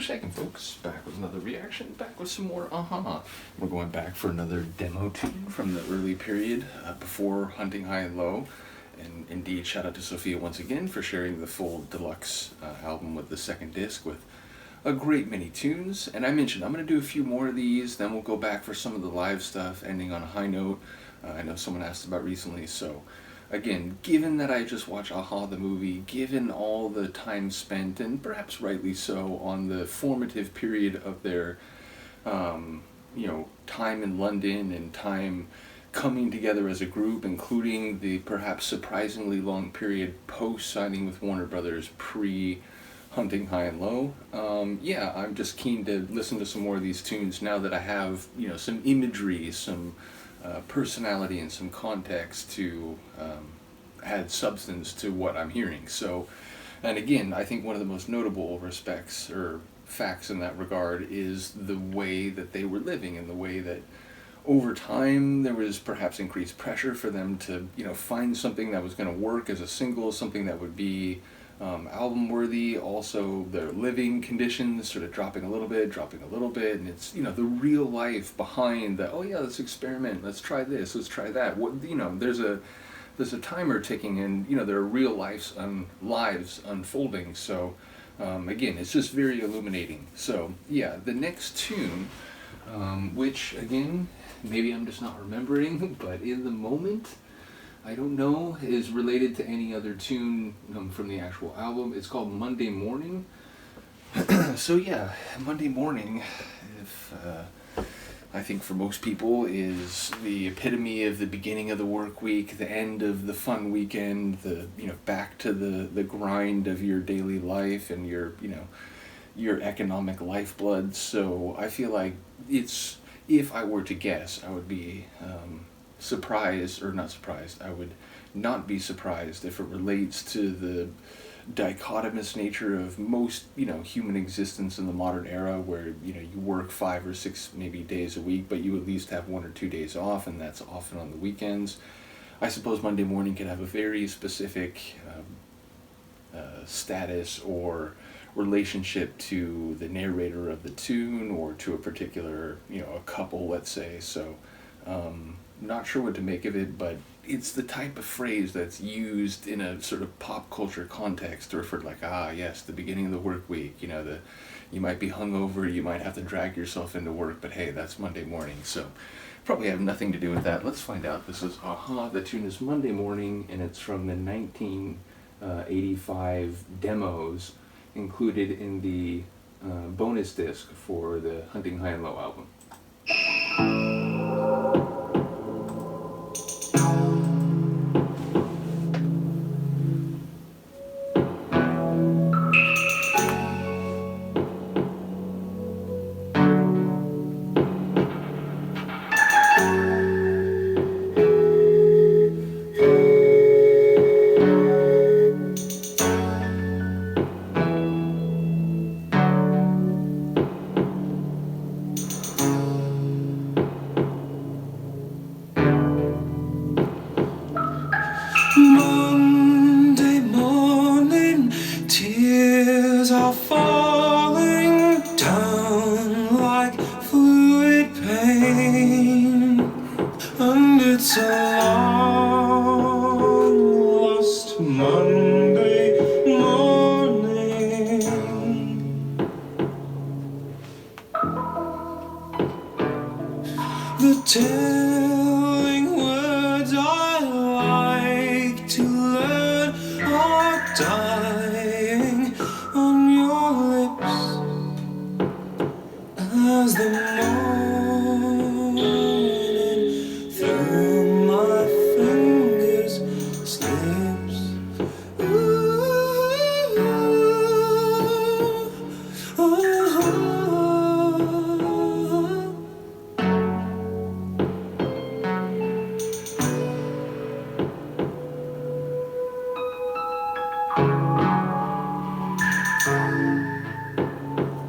What's shaking, folks? Back with another reaction, back with some more Aha. We're going back for another demo tune from the early period before Hunting High and Low. And indeed, shout out to Sofia once again for sharing the full deluxe album with the second disc with a great many tunes. And I mentioned I'm going to do a few more of these, then we'll go back for some of the live stuff, ending on a high note. I know someone asked about recently, so again, given that I just watched Aha the movie, given all the time spent, and perhaps rightly so, on the formative period of their, time in London and time coming together as a group, including the perhaps surprisingly long period post-signing with Warner Brothers, pre-Hunting High and Low, I'm just keen to listen to some more of these tunes now that I have, some imagery, some personality and some context to add substance to what I'm hearing. So, and again, I think one of the most notable respects or facts in that regard is the way that they were living and the way that over time there was perhaps increased pressure for them to, find something that was going to work as a single, something that would be album worthy. Also their living conditions sort of dropping a little bit, and it's the real life behind the let's experiment, let's try this, let's try that. There's a timer ticking, and there are real lives unfolding. So again, it's just very illuminating. So the next tune, which again maybe I'm just not remembering, but in the moment I don't know, is related to any other tune from the actual album. It's called Monday Mourning. So Monday Morning, I think for most people, is the epitome of the beginning of the work week, the end of the fun weekend, the back to the grind of your daily life and your economic lifeblood. So I feel like it's, if I were to guess, I would be surprised, or not surprised, I would not be surprised if it relates to the dichotomous nature of most, human existence in the modern era, where, you work 5 or 6 maybe days a week, but you at least have 1 or 2 days off, and that's often on the weekends. I suppose Monday Morning could have a very specific status or relationship to the narrator of the tune, or to a particular, a couple, let's say. So, not sure what to make of it, but it's the type of phrase that's used in a sort of pop culture context to refer to, like, yes, the beginning of the work week, you might be hungover, you might have to drag yourself into work, but hey, that's Monday morning. So probably have nothing to do with that. Let's find out. This is Aha. The tune is Monday Morning, and it's from the 1985 demos included in the bonus disc for the Hunting High and Low album. Monday morning, tears are falling down like fluid pain, and it's a long lost Monday morning. The telling words I like to learn are dying on your lips as the morning through my fingers slips.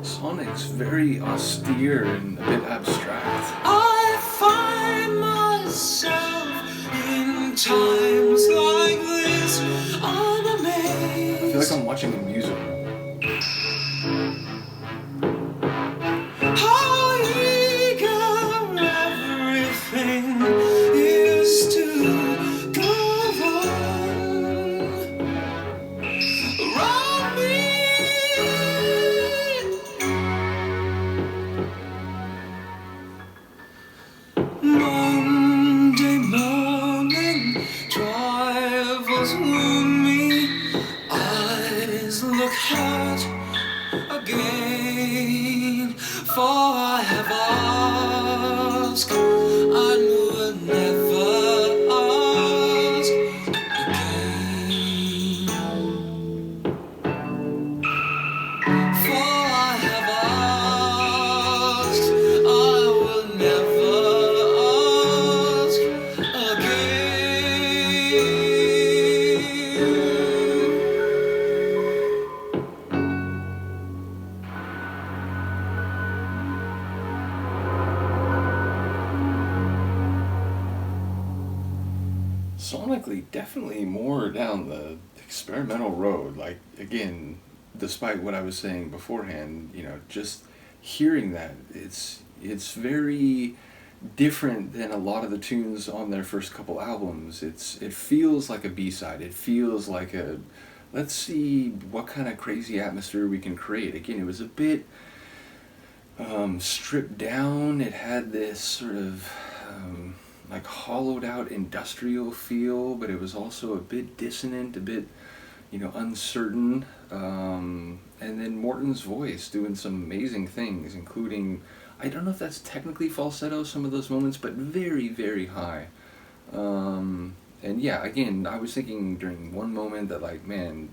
Sonic's very austere and a bit abstract. I find myself in times like this, I feel like I'm watching a musical. again, for I have asked. I knew I'd never ask again, for I have asked. I will never ask again. Sonically, definitely more down the experimental road. Like, again, despite what I was saying beforehand, just hearing that, it's very different than a lot of the tunes on their first couple albums. It feels like a B-side. It feels like a, let's see what kind of crazy atmosphere we can create. Again, it was a bit stripped down. It had this sort of like hollowed out industrial feel, but it was also a bit dissonant, a bit uncertain. And then Morton's voice doing some amazing things, including, I don't know if that's technically falsetto, some of those moments, but very, very high. And yeah, again, I was thinking during one moment that, like, man,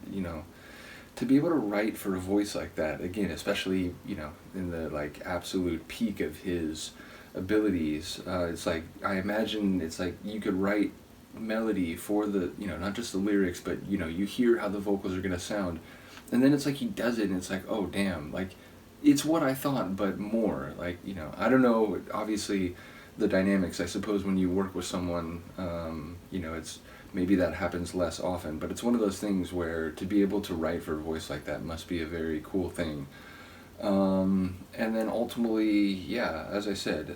to be able to write for a voice like that, again, especially, in the, like, absolute peak of his abilities, it's like, I imagine it's like you could write melody for the, not just the lyrics, but, you hear how the vocals are going to sound, and then it's like he does it, and it's like, oh, damn, like, it's what I thought, but more, like, I don't know, obviously, the dynamics, I suppose when you work with someone, it's, maybe that happens less often, but it's one of those things where to be able to write for a voice like that must be a very cool thing. And then ultimately, yeah, as I said,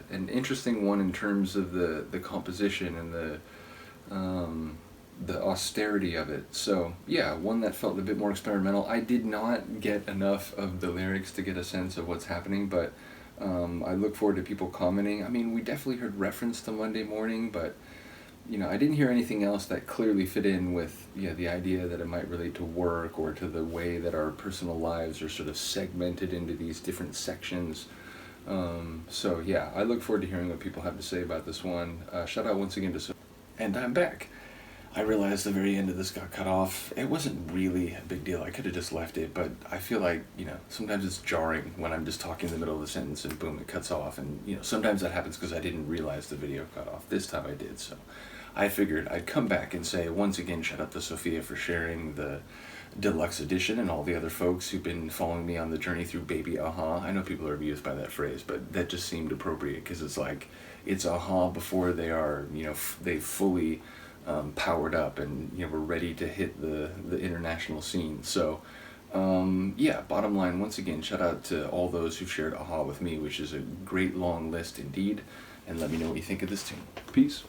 an interesting one in terms of the composition and the austerity of it. So yeah, one that felt a bit more experimental. I did not get enough of the lyrics to get a sense of what's happening, but I look forward to people commenting. I mean, we definitely heard reference to Monday Mourning, but I didn't hear anything else that clearly fit in with the idea that it might relate to work or to the way that our personal lives are sort of segmented into these different sections. So yeah, I look forward to hearing what people have to say about this one. Shout out once again to Sofia. And I'm back. I realized the very end of this got cut off. It wasn't really a big deal. I could have just left it, but I feel like, sometimes it's jarring when I'm just talking in the middle of the sentence and boom, it cuts off. And, sometimes that happens because I didn't realize the video cut off. This time I did, so I figured I'd come back and say, once again, shout out to Sofia for sharing the deluxe edition and all the other folks who've been following me on the journey through Baby Aha. I know people are amused by that phrase, but that just seemed appropriate because it's like, it's Aha before they are, they fully powered up and we're ready to hit the international scene. So yeah, bottom line, once again, shout out to all those who shared Aha with me, which is a great long list indeed, and let me know what you think of this tune. Peace.